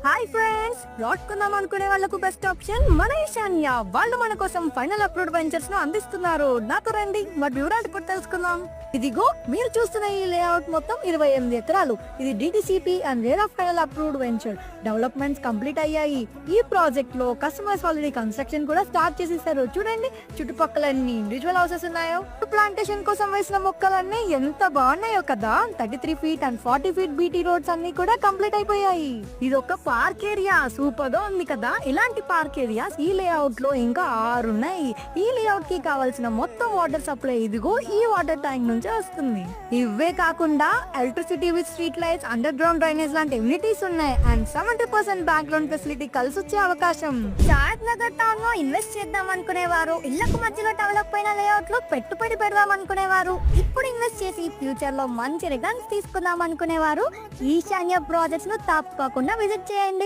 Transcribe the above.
Hi friends, plot కొందాం అనుకునే వాళ్ళకు బెస్ట్ ఆప్షన్ మన ఈశాన్య. వాళ్ళు మన కోసం ఫైనల్ అప్లోడ్ వెంచర్స్ ను అందిస్తున్నారు. నాతో రండి, మరి వివరాలు ఇప్పుడు తెలుసుకుందాం. ఇదిగో మీరు చూస్తున్న ఈ లేఅవుట్ మొత్తం 28 ఎకరాలు. ఇది DTCP and rare of final approved venture. Developments complete అయ్యాయి. ఈ ప్రాజెక్ట్ లో కస్టమర్స్ ఆల్రెడీ కన్స్ట్రక్షన్ కూడా స్టార్ట్ చేసేసారు. చూడండి చుట్టుపక్కల ఎన్ని ఇండివిజువల్ హౌసెస్ ఉన్నాయో. ప్లాంటేషన్ కోసం వేసిన మొక్కలన్నీ ఎంత బాగున్నాయో కదా. 33 feet and 40 feet BT roads అన్ని కూడా కంప్లీట్ అయిపోయాయి. ఇది ఒక పార్క్ ఏరియా, సూపర్ గా ఉంది కదా. ఇలాంటి పార్క్ ఏరియాస్ ఈ లేఅవుట్ లో ఇంకా 6 ఉన్నాయి. ఈ లేఅవుట్ కి కావాల్సిన మొత్తం వాటర్ సప్లై ఇదిగో ఈ వాటర్ ట్యాంక్ నుంచే వస్తుంది. ఇవే కాకుండా electricity with street lights, under ground drainage లాంటి ఎమ్యూనిటీస్ ఉన్నాయి. అండ్ 70% బ్యాంక్ లోన్ ఫెసిలిటీ కలిసి వచ్చే అవకాశం. షాద్ నగర్ టౌన్ లో ఇన్వెస్ట్ చేద్దాం అనుకునేవారు, ఇళ్లకు మధ్యలో డెవలప్ అయిన లేఅవుట్ లో పెట్టుబడి పెడదాం అనుకునేవారు, ఇప్పుడు ఇన్వెస్ట్ చేసి ఫ్యూచర్ లో మంచి రిటర్న్స్ తీసుకుందాం అనుకునేవారు ఈశాన్య ప్రాజెక్ట్స్ ను తప్పకుండా విజిట్ చేయండి.